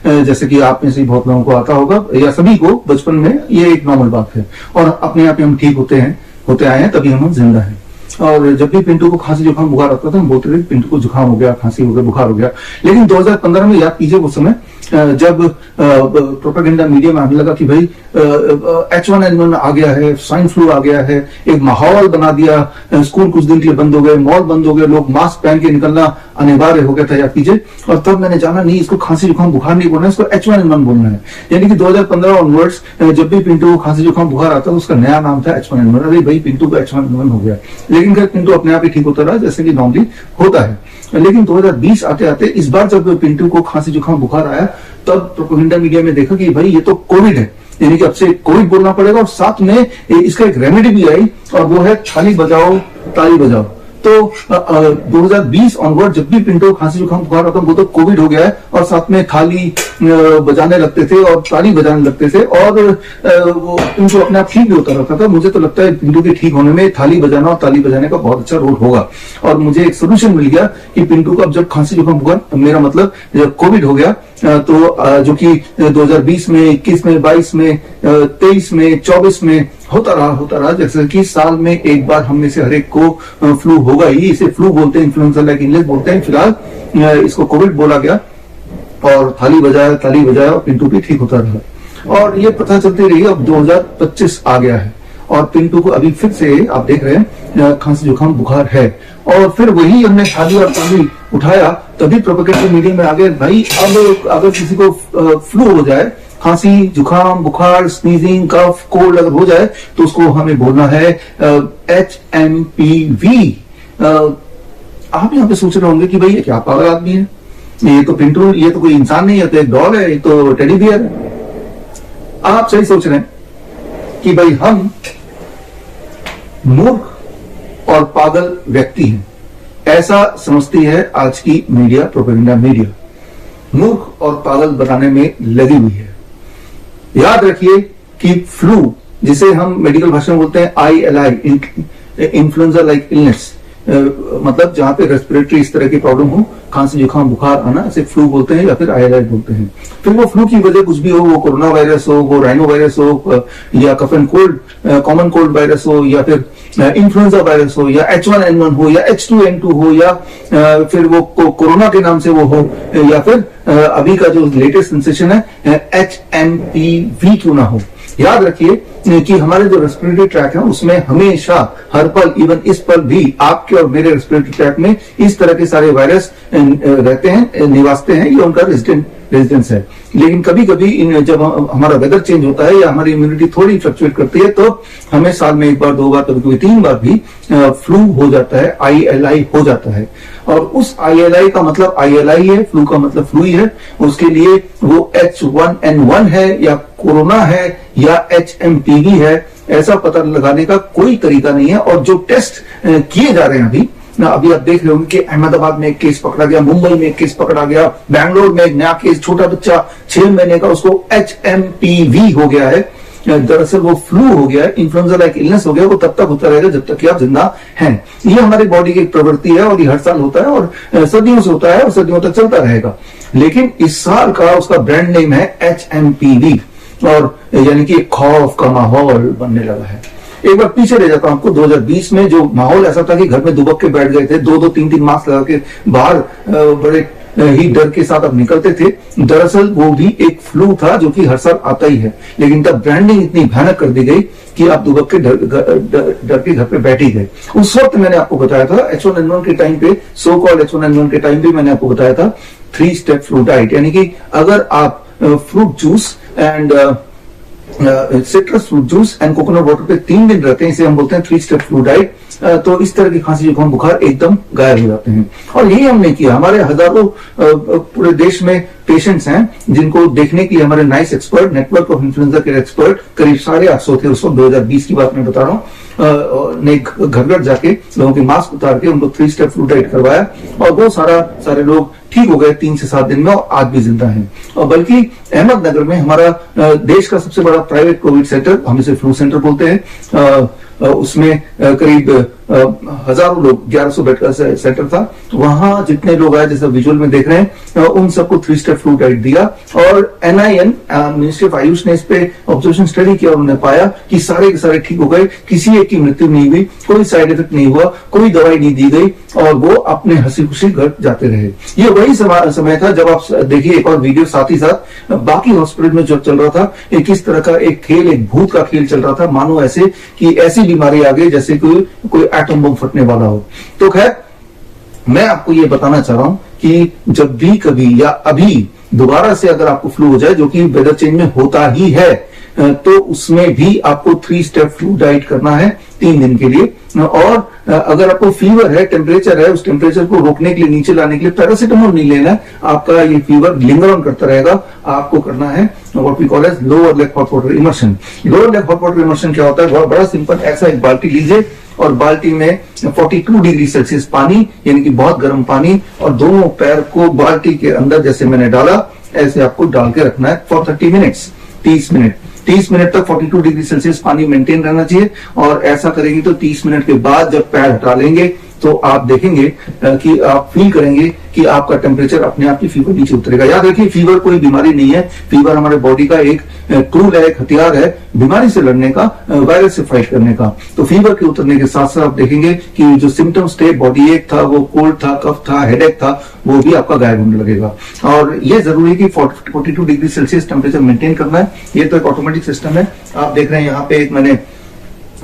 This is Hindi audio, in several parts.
जैसे कि आप में से बहुत लोगों को आता होगा या सभी को बचपन में ये एक नॉर्मल बात है, और अपने आप ही हम ठीक होते आए हैं, तभी हम जिंदा हैं। और जब भी पिंटू को खांसी जुकाम बुखार आता था हम बोलते थे पिंटू को जुकाम हो गया, खांसी हो गया, बुखार हो गया। लेकिन 2015 में याद कीजिए वो समय जब प्रोपेगेंडा मीडिया में आने लगा कि भाई H1N1 आ गया है, स्वाइन फ्लू आ गया है, एक माहौल बना दिया, स्कूल कुछ दिन के लिए बंद हो गए, मॉल बंद हो गए, लोग मास्क पहन के निकलना अनिवार्य हो गया था, याद कीजिए। और तब मैंने जाना नहीं, इसको खांसी जुकाम बुखार नहीं बोलना है, इसको H1N1 बोलना है। यानी कि 2015 ऑनवर्ड्स जब भी पिंटू को खांसी जुकाम बुखार आता था उसका नया नाम था H1N1। अरे भाई पिंटू को H1N1 हो गया, लेकिन फिर पिंटू अपने आप ही ठीक होता रहा जैसे कि नॉर्मली होता है। लेकिन 2020 आते आते इस बार जब पिंटू को खांसी जुकाम बुखार आया तब प्रोपेगेंडा मीडिया में देखा कि भाई ये तो कोविड है, यानी कि अब से कोविड बोलना पड़ेगा, और साथ में इसका एक रेमेडी भी आई और वो है थाली बजाओ ताली बजाओ। तो 2020 ऑनवर्ड जब भी पिंटू खांसी जुकाम बुखार आता वो तो कोविड हो गया है, और साथ में थाली बजाने लगते थे और ताली बजाने लगते थे, और वो पिंटू अपने आप ठीक भी होता रहता था। मुझे तो लगता है पिंटू के ठीक होने में थाली बजाना और ताली बजाने का बहुत अच्छा रोल होगा। और मुझे एक सोल्यूशन मिल गया कि पिंटू को अब जब खांसी जुकाम बुखार, मेरा मतलब जब कोविड हो गया तो जो कि 2020 में, 21 में, 22 में, 23 में, 24 में होता रहा जैसे कि साल में एक बार हम में से हर एक को फ्लू होगा ही। इसे फ्लू बोलते हैं, इन्फ्लुएंजा लाइक इंग्लिश बोलते हैं। फिलहाल इसको कोविड बोला गया, और थाली बजाया और पिंटू भी ठीक होता रहा। और ये पता चलती रही, अब 2025 आ गया है और पिंटू को अभी फिर से आप देख रहे हैं खांसी जुकाम बुखार है, और फिर वही हमने थाली और ताली उठाया, तभी प्रोपेगेंडा मीडिया में आ गए भाई अब अगर किसी को फ्लू हो जाए, खांसी जुकाम बुखार, स्नीजिंग, कफ, कोल्ड अगर हो जाए तो उसको हमें बोलना है HMPV। आप यहाँ पे सोच रहे होंगे कि भाई ये क्या पागल आदमी है, ये तो पिंटू, ये तो कोई इंसान नहीं है, तो एक डॉग है, ये तो टेडी बियर है। आप सही सोच रहे हैं कि भाई हम मूर्ख और पागल व्यक्ति हैं, ऐसा समझती है आज की मीडिया, प्रोपेगेंडा मीडिया मूर्ख और पागल बनाने में लगी हुई है। याद रखिए कि फ्लू, जिसे हम मेडिकल भाषा में बोलते हैं ILI, इन्फ्लुएंजा लाइक इलनेस, मतलब जहां पे रेस्पिरेटरी इस तरह की प्रॉब्लम हो, खांसी जुकाम बुखार आना, इसे फ्लू बोलते हैं या फिर ILI बोलते हैं। फिर वो फ्लू की वजह कुछ भी हो, वो कोरोना वायरस हो, वो राइनो वायरस हो, या cough and cold, common cold virus हो, या फिर इन्फ्लुएंजा वायरस हो, या H1N1 हो, या H2N2 हो, या फिर वो कोरोना के नाम से वो हो, या फिर अभी का जो लेटेस्ट सेंसेशन है HMPV क्यों ना हो। याद रखिए कि हमारे जो रेस्पिरेटरी ट्रैक है उसमें हमेशा हर पल, इवन इस पल भी आपके और मेरे रेस्पिरेटरी ट्रैक में इस तरह के सारे वायरस रहते हैं, निवासते हैं, ये उनका रेजिडेंस है। लेकिन कभी कभी जब हमारा वेदर चेंज होता है या हमारी इम्यूनिटी थोड़ी फ्लक्चुएट करती है तो हमें साल में एक बार, दो बार, कभी कभी 3 बार भी फ्लू हो जाता है, ILI हो जाता है। और उस ILI का मतलब ILI है, फ्लू का मतलब फ्लू ही है। उसके लिए वो H1N1 है या कोरोना है या HMPV है, ऐसा पता लगाने का कोई तरीका नहीं है। और जो टेस्ट किए जा रहे हैं अभी आप देख रहे होंगे कि अहमदाबाद में एक केस पकड़ा गया, मुंबई में एक केस पकड़ा गया, बैंगलोर में एक नया केस, छोटा बच्चा 6 महीने का, उसको HMPV हो गया है। दरअसल वो फ्लू हो गया है, इन्फ्लुएंजा लाइक इलनेस हो गया, वो तब तक होता रहेगा जब तक कि आप जिंदा हैं। ये हमारी बॉडी की एक प्रवृत्ति है और ये हर साल होता है और सदियों से होता है और सदियों तक चलता रहेगा। लेकिन इस साल का उसका ब्रांड नेम है HMPV, और यानी कि खौफ का माहौल बनने लगा है। एक बार पीछे ले जाता हूं आपको, 2020 में जो माहौल ऐसा था कि घर में दुबक के बैठ गए थे, 2-2, 3-3 मास्क लगा के बाहर बड़े ही डर के साथ अब निकलते थे। दरअसल वो भी एक फ्लू था जो कि हर साल आता ही है, लेकिन तब ब्रांडिंग इतनी भयानक कर दी गई कि आप दुबक के डर के घर पे बैठ ही गए। उस वक्त मैंने आपको बताया था H1N1 के टाइम पे, सो कॉल्ड H1N1 के टाइम पे मैंने आपको बताया था 3 स्टेप फ्लू डाइट, यानी कि अगर आप fruit juice and citrus fruit juice and coconut water पे 3 दिन रहते हैं, इसे हम बोलते हैं 3 स्टेप फ्लू डाइट, तो इस तरह की खांसी जुकाम बुखार एकदम गायब हो जाते हैं। और यही हमने किया। हमारे हजारों पूरे देश में पेशेंट्स हैं जिनको देखने के लिए हमारे nice expert, network of influenza के एक्सपर्ट, करीब 850 थे उस वक्त, 2020 की बात मैं बता रहा हूँ, ने घर घर जाके लोगों के मास्क उतार के उनको 3 स्टेप फ्लू डाइट करवाया और बहुत सारे लोग ठीक हो गए 3 से 7 दिन में और आज भी जिंदा हैं। और बल्कि अहमदनगर में हमारा देश का सबसे बड़ा प्राइवेट कोविड सेंटर, हम इसे फ्लू सेंटर बोलते हैं, उसमें करीब हजारों लोग, 1100 बेड का सेंटर था, वहां जितने लोग आए जैसा विजुअल में देख रहे हैं, उन सबको 3 स्टेप फ्लू डाइट दिया। और NIN मिनिस्ट्री ऑफ आयुष ने इस पे ऑब्जर्वेशन स्टडी किया, उन्होंने पाया कि सारे के सारे ठीक हो गए, किसी एक की मृत्यु नहीं हुई, कोई साइड इफेक्ट नहीं हुआ, कोई दवाई नहीं दी गई और वो अपने हंसी खुशी घर जाते रहे। ये वही समय था जब आप देखिए एक और वीडियो साथ ही साथ बाकी हॉस्पिटल में जो चल रहा था, किस तरह का एक खेल, एक भूत का खेल चल रहा था, मानो ऐसे कि ऐसी बीमारी आ गई जैसे कोई एटम बम फटने वाला हो। तो खैर, मैं आपको ये बताना चाह रहा हूं कि जब भी कभी या अभी दोबारा से अगर आपको फ्लू हो जाए, जो कि वेदर चेंज में होता ही है, तो उसमें भी आपको 3 स्टेप फ्लू डाइट करना है 3 दिन के लिए। और अगर आपको फीवर है, टेम्परेचर है, उस टेम्परेचर को रोकने के लिए, नीचे लाने के लिए पैरासिटामोल नहीं लेना है। आपका ये फीवर लिंगर ऑन करता रहेगा। आपको करना है what we call as lower leg hot water immersion. Lower leg hot water immersion क्या होता है? बहुत बड़ा सिंपल, ऐसा एक बाल्टी लीजिए और बाल्टी में 42 डिग्री सेल्सियस पानी, यानी कि बहुत गर्म पानी, और दोनों पैर को बाल्टी के अंदर जैसे मैंने डाला ऐसे आपको डाल के रखना है फॉर 30 मिनट्स, 30 मिनट तक 42 डिग्री सेल्सियस पानी मेंटेन रहना चाहिए। और ऐसा करेंगे तो 30 मिनट के बाद जब पैर हटा लेंगे तो आप देखेंगे कि आप फील करेंगे कि आपका टेम्परेचर अपने आप की फीवर नीचे उतरेगा। याद रखिए, फीवर कोई बीमारी नहीं है। फीवर हमारे बॉडी का एक टूल है, एक हथियार है बीमारी से लड़ने का, वायरस से फाइट करने का। तो फीवर के उतरने के साथ साथ आप देखेंगे कि जो सिम्टम्स थे, बॉडी एक था, वो कोल्ड था, कफ था, हेडेक था, वो भी आपका गायब होने लगेगा। और ये जरूरी है कि 42 डिग्री सेल्सियस टेम्परेचर मेंटेन करना है। ये तो एक ऑटोमेटिक सिस्टम है। आप देख रहे हैं यहाँ पे एक मैंने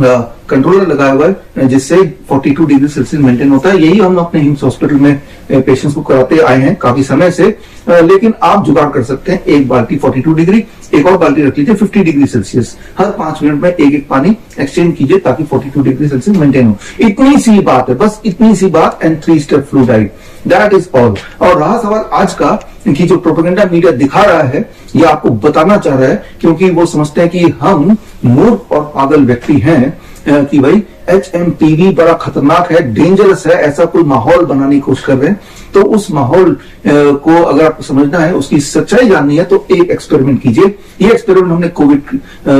कंट्रोलर लगाया हुआ है जिससे 42 डिग्री सेल्सियस मेंटेन होता है। यही हम अपने हिम्स हॉस्पिटल में पेशेंट्स को कराते आए हैं काफी समय से। लेकिन आप जुगाड़ कर सकते हैं, एक बाल्टी 42 डिग्री, एक और बाल्टी रख लीजिए 50 डिग्री सेल्सियस। हर 5 मिनट में एक पानी एक्सचेंज कीजिए ताकि 42 डिग्री सेल्सियस मेंटेन हो। इतनी सी बात है, बस इतनी सी बात, and 3 step flu diet, that is all. और रहा सवाल आज का कि जो प्रोपेगेंडा मीडिया दिखा रहा है, ये आपको बताना चाह रहा है, क्योंकि वो समझते हैं कि हम मूर्ख और पागल व्यक्ति हैं, कि भाई HMPV बड़ा खतरनाक है, डेंजरस है, ऐसा कोई माहौल बनाने की कोशिश कर रहे हैं। तो उस माहौल को अगर आपको समझना है, उसकी सच्चाई जाननी है, तो एक एक्सपेरिमेंट कीजिए। ये एक्सपेरिमेंट हमने कोविड,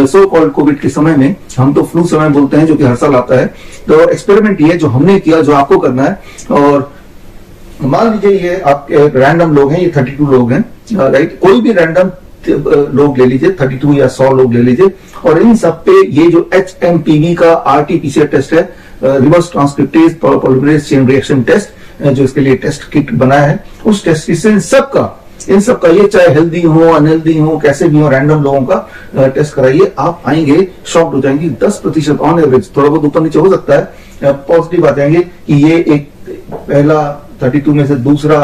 सो कॉल्ड कोविड के समय में, हम तो फ्लू समय बोलते हैं जो कि हर साल आता है, तो एक्सपेरिमेंट ये जो हमने किया, जो आपको करना है। और मान लीजिए ये आपके रैंडम लोग हैं, ये 32 लोग हैं, राइट? कोई भी रैंडम लोग ले लीजिए, 32 या 100 लोग ले लीजिए, और इन सब पे ये जो HMPV का RT-PCR टेस्ट है, reverse transcriptase polymerase chain reaction test, जो इसके लिए टेस्ट किट बनाया है, उस टेस्ट से इन सबका ये चाहे हेल्दी हो, अनहेल्दी हो, कैसे भी हो, रैंडम लोगों का टेस्ट कराइए। आप आएंगे, शॉक्ड हो जाएंगे। 10% ऑन एवरेज, थोड़ा बहुत ऊपर नीचे हो सकता है, पॉजिटिव आ जाएंगे कि ये एक पहला 32 में से दूसरा,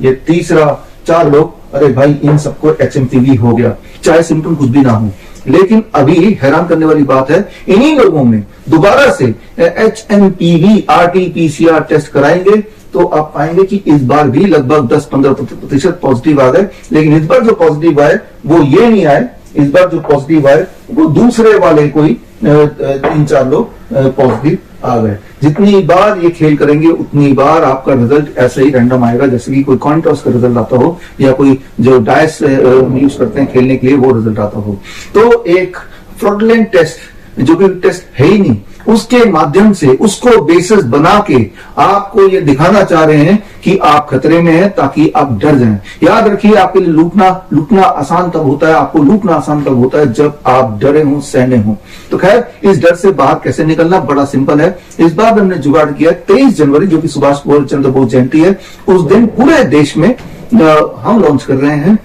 ये तीसरा, 4 लोग, अरे भाई इन सबको HMPV हो गया, चाहे सिम्टम कुछ भी ना हो। लेकिन अभी हैरान करने वाली बात है, इन्हीं लोगों में दोबारा से HMPV RT-PCR टेस्ट कराएंगे तो आप पाएंगे कि इस बार भी लगभग 10-15% पॉजिटिव आ गए। लेकिन इस बार जो पॉजिटिव आए वो ये नहीं आए, इस बार जो पॉजिटिव आए वो दूसरे वाले कोई 3-4 लोग पॉजिटिव आ गए। जितनी बार ये खेल करेंगे उतनी बार आपका रिजल्ट ऐसे ही रैंडम आएगा, जैसे कि कोई कॉइन टॉस का रिजल्ट आता हो या कोई जो डायस यूज करते हैं खेलने के लिए वो रिजल्ट आता हो। तो एक फ्रॉडलेंट टेस्ट, जो कि टेस्ट है ही नहीं, उसके माध्यम से उसको बेसिस बना के आपको ये दिखाना चाह रहे हैं कि आप खतरे में हैं, ताकि आप डर जाएं। याद रखिए, आपके लिए लूटना आसान तब होता है, आपको लूटना आसान तब होता है जब आप डरे हों, सहमे हों। तो खैर, इस डर से बाहर कैसे निकलना, बड़ा सिंपल है। इस बार हमने जुगाड़ किया 23 जनवरी, जो कि सुभाष चंद्र बोस जयंती है, उस दिन पूरे देश में हम लॉन्च कर रहे हैं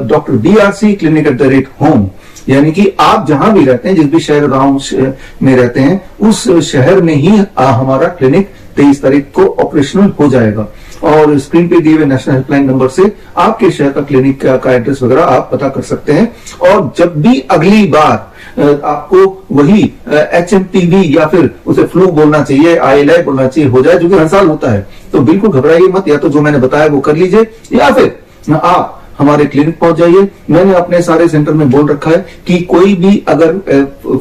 doctor BRC clinic at the rate home. यानी कि आप जहां भी रहते हैं, जिस भी शहर गांव में रहते हैं, उस शहर में ही हमारा क्लिनिक 23 तारीख को ऑपरेशनल हो जाएगा। और स्क्रीन पे दिए हुए नेशनल हेल्पलाइन नंबर से आपके शहर का क्लिनिक का एड्रेस वगैरह आप पता कर सकते हैं। और जब भी अगली बार आपको वही HMPV या फिर उसे फ्लू बोलना चाहिए, ILI बोलना चाहिए हो जाए, जो कि हर साल होता है, तो बिल्कुल घबराइए मत। या तो जो मैंने बताया वो कर लीजिए, या फिर आप हमारे क्लिनिक पहुंच जाइए। मैंने अपने सारे सेंटर में बोल रखा है कि कोई भी अगर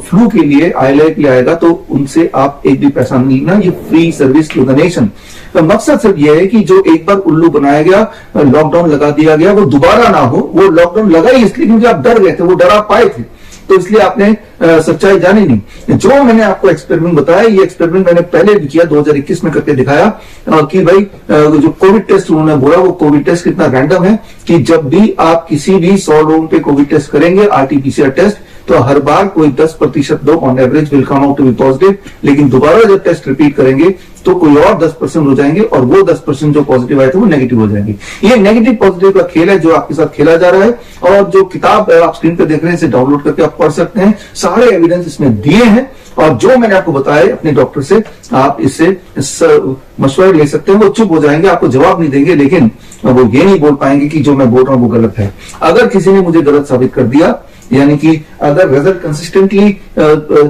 फ्लू के लिए, ILI के लिए आएगा तो उनसे आप एक भी पैसा नहीं लेना, ये free service to the nation. तो मकसद सिर्फ ये है कि जो एक बार उल्लू बनाया गया, लॉकडाउन लगा दिया गया, वो दोबारा ना हो। वो लॉकडाउन लगा ही इसलिए क्योंकि आप डर गए थे, वो डर आप पाए थे। तो इसलिए आपने सच्चाई जानी नहीं। जो मैंने आपको एक्सपेरिमेंट बताया, ये एक्सपेरिमेंट मैंने पहले भी किया, 2021 में करके दिखाया कि भाई जो कोविड टेस्ट उन्होंने बोला, वो कोविड टेस्ट कितना रैंडम है कि जब भी आप किसी भी 100 लोगों पे कोविड टेस्ट करेंगे, आरटीपीसीआर टेस्ट, तो हर बार कोई 10% लोग on average will come out to be positive, लेकिन दोबारा जब टेस्ट रिपीट करेंगे तो कोई और 10% हो जाएंगे और वो 10% जो पॉजिटिव आए थे वो नेगेटिव हो जाएंगे। ये नेगेटिव पॉजिटिव का खेल है जो आपके साथ खेला जा रहा है, और जो किताब आप स्क्रीन पे देख रहे हैं इसे डाउनलोड करके आप पढ़ सकते हैं। सारे एविडेंस इसमें दिए हैं, और जो मैंने आपको बताया अपने डॉक्टर से आप इससे मशवरा ले सकते हैं। वो चुप हो जाएंगे, आपको जवाब नहीं देंगे, लेकिन वो ये नहीं बोल पाएंगे कि जो मैं बोल रहा हूं वो गलत है। अगर किसी ने मुझे गलत साबित कर दिया, यानी कि अगर रिजल्ट कंसिस्टेंटली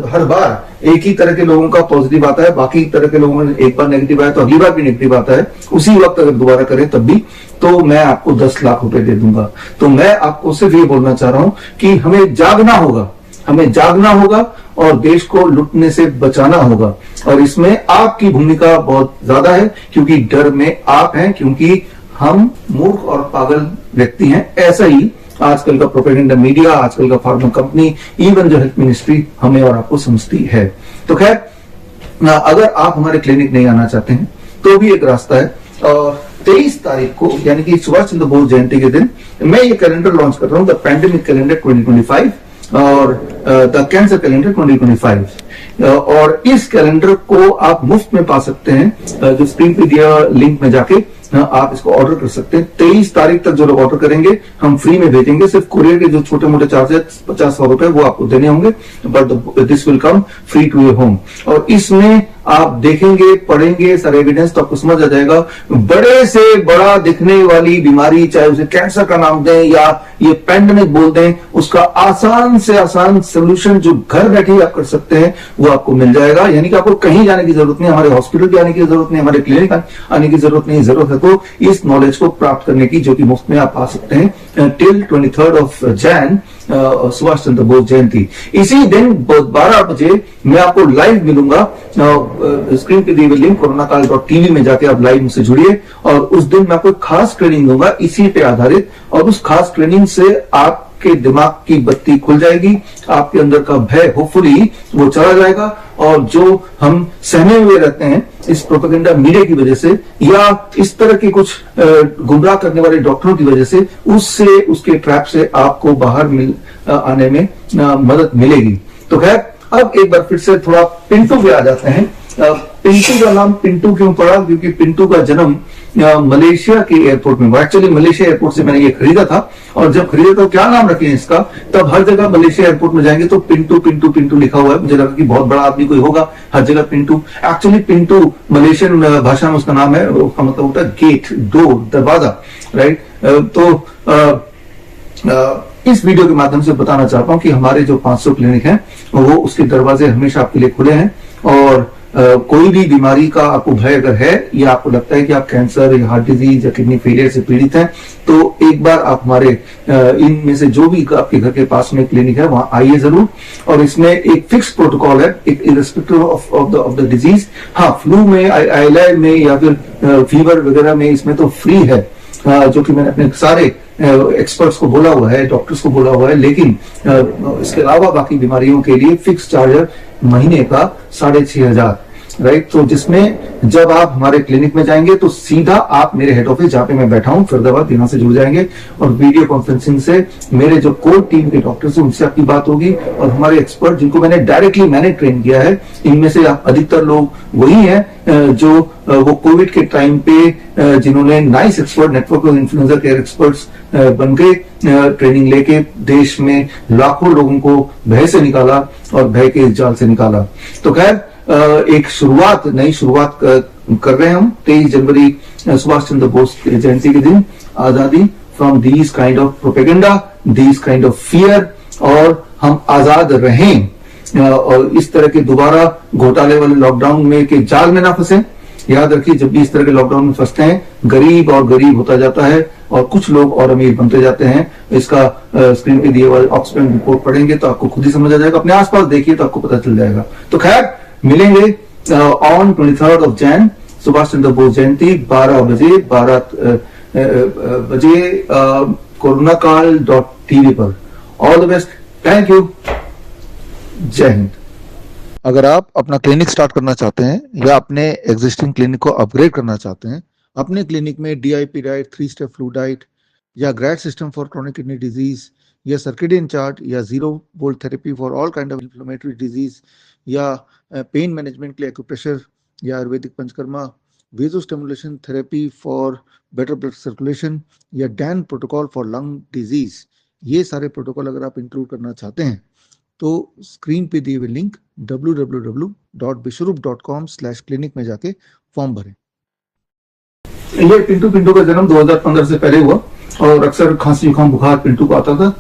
हर बार एक ही तरह के लोगों का पॉजिटिव आता है, बाकी तरह के लोगों में एक बार नेगेटिव आया तो अगली बार भी नेगेटिव आता है, उसी वक्त अगर दोबारा करें तब भी, तो मैं आपको 10 लाख रुपए दे दूंगा। तो मैं आपको सिर्फ ये बोलना चाह रहा हूं कि हमें जागना होगा, हमें जागना होगा और देश को लुटने से बचाना होगा। और इसमें आपकी भूमिका बहुत ज्यादा है, क्योंकि डर में आप हैं, क्योंकि हम मूर्ख और पागल व्यक्ति हैं। ऐसा ही आजकल का प्रोपेगेंडा मीडिया, आजकल का फार्मा कंपनी, इवन जो हेल्थ मिनिस्ट्री हमें और आपको समझती है। तो खैर, अगर आप हमारे क्लिनिक नहीं आना चाहते हैं तो भी एक रास्ता है। और 23 तारीख को, यानी कि सुभाष चंद्र बोस जयंती के दिन, मैं ये कैलेंडर लॉन्च कर रहा हूं, द पैंडेमिक कैलेंडर 2025 और द कैंसर कैलेंडर 2025। और इस कैलेंडर को आप मुफ्त में पा सकते हैं, जो स्क्रीन पे दिया लिंक में जाके आप इसको ऑर्डर कर सकते हैं। 23 तारीख तक जो लोग ऑर्डर करेंगे हम फ्री में भेजेंगे। सिर्फ कुरियर के जो छोटे मोटे चार्जेस 50-100 रुपए वो आपको देने होंगे, but this will come free to your home. और इसमें आप देखेंगे, पढ़ेंगे सारे एविडेंस तो आपको समझ आ जाएगा। बड़े से बड़ा दिखने वाली बीमारी, चाहे उसे कैंसर का नाम दें या ये पैंडेमिक बोल दें, उसका आसान से आसान सोल्यूशन जो घर बैठे ही आप कर सकते हैं वो आपको मिल जाएगा। यानी कि आपको कहीं जाने की जरूरत नहीं, हमारे हॉस्पिटल भी आने की जरूरत नहीं, हमारे क्लिनिक आने की जरूरत नहीं। जरूरत है तो इस नॉलेज को प्राप्त करने की, जो कि मुफ्त में आप पा सकते हैं टिल 23 ऑफ जैन, सुभाष चंद्र बोस जयंती। इसी दिन 12 बजे मैं आपको लाइव मिलूंगा। स्क्रीन पे दी हुई लिंक coronakaal.tv में जाके आप लाइव मुझसे जुड़िए, और उस दिन मैं आपको खास ट्रेनिंग दूंगा इसी पे आधारित, और उस खास ट्रेनिंग से आपके दिमाग की बत्ती खुल जाएगी, आपके अंदर का भय होपफुली वो चला जाएगा। और जो हम सहमे हुए रहते हैं इस प्रोपेगेंडा मीडिया की वजह से, या इस तरह की कुछ गुमराह करने वाले डॉक्टरों की वजह से, उससे, उसके ट्रैप से आपको बाहर आने में मदद मिलेगी। तो खैर, अब एक बार फिर से थोड़ा पिंटू पे आ जाते हैं। पिंटू का नाम पिंटू क्यों पड़ा? क्योंकि पिंटू का जन्म मलेशिया के एयरपोर्ट में हुआ। एक्चुअली मलेशिया एयरपोर्ट से मैंने ये खरीदा था, और जब खरीदा तो क्या नाम रखे इसका, तब हर जगह मलेशिया एयरपोर्ट में जाएंगे तो पिंटू पिंटू पिंटू लिखा हुआ है। मुझे लगा कि बहुत बड़ा आदमी कोई होगा, हर जगह पिंटू। एक्चुअली पिंटू मलेशियन भाषा में उसका नाम है, उसका मतलब होता है गेट, डोर, दरवाजा, राइट। तो इस वीडियो के माध्यम से बताना चाहता हूं कि हमारे जो 500 क्लिनिक हैं वो उसके दरवाजे हमेशा आपके लिए खुले हैं। और कोई भी बीमारी का आपको भय अगर है, या आपको लगता है कि आप कैंसर या हार्ट डिजीज या किडनी फेलियर से पीड़ित हैं, तो एक बार आप हमारे इनमें से जो भी आपके घर के पास में क्लिनिक है वहां आइए जरूर। और इसमें एक फिक्स प्रोटोकॉल है, इररिस्पेक्टिव ऑफ द डिजीज। हाँ, फ्लू में, आईएलआई में या फिर फीवर वगैरह में इसमें तो फ्री है, जो कि मैंने अपने सारे एक्सपर्ट्स को बोला हुआ है, डॉक्टर्स को बोला हुआ है। लेकिन इसके अलावा बाकी बीमारियों के लिए फिक्स चार्ज है महीने का 6,500, राइट। तो जिसमें जब आप हमारे क्लिनिक में जाएंगे तो सीधा आप मेरे हेड ऑफिस, जहां पे मैं बैठा हूं फरीदाबाद, यहां से जुड़ जाएंगे, और वीडियो कॉन्फ्रेंसिंग से मेरे जो कोर टीम के डॉक्टर्स हैं उनसे आपकी बात होगी। और हमारे एक्सपर्ट जिनको मैंने ट्रेन किया है, इनमें से अधिकतर लोग वही हैं जो वो कोविड के टाइम पे जिन्होंने nice expert, network of influencer care experts बन के ट्रेनिंग लेके देश में लाखों लोगों को भय से निकाला और भय के इस जाल से निकाला। तो खैर, एक शुरुआत, नई शुरुआत कर रहे हैं हम 23 जनवरी सुभाष चंद्र बोस जयंती के दिन। आजादी from these kind of propaganda, these kind of fear, और हम आजाद रहें, और इस तरह के दोबारा घोटाले वाले लॉकडाउन में के जाल में ना फंसे। याद रखिए, जब भी इस तरह के लॉकडाउन में फंसते हैं, गरीब और गरीब होता जाता है और कुछ लोग और अमीर बनते जाते हैं। इसका स्क्रीन पे दिए हुए ऑक्सफैम रिपोर्ट पढ़ेंगे तो आपको खुद ही समझ आ जाएगा, अपने आसपास देखिए तो आपको पता चल जाएगा। तो खैर, मिलेंगे ऑन 23 ऑफ जैन, सुभाष चंद्र बोस जयंती, 12 बजे coronakaal.tv पर। All the best, thank you. जय हिंद। अगर आप अपना क्लिनिक स्टार्ट करना चाहते हैं या अपने एग्जिस्टिंग क्लिनिक को अपग्रेड करना चाहते हैं, अपने क्लिनिक में DIP diet, 3 step flu diet या grad system for chronic kidney disease या सर्केडियन चार्ट या zero volt therapy for all kind of inflammatory disease या पेन मैनेजमेंट के लिए एक्यूप्रेशर या Ayurvedic Panchakarma, vagus stimulation therapy for better blood circulation या DAN protocol for lung disease, ये सारे प्रोटोकॉल अगर आप इंक्लूड करना चाहते हैं तो स्क्रीन पे दिए हुए लिंक www.bishrup.com/clinic में जाके फॉर्म भरें। ये पिंटू का जन्म 2015 से पहले हुआ और अक्सर खांसी जुकाम बुखार पिंटू को आता था।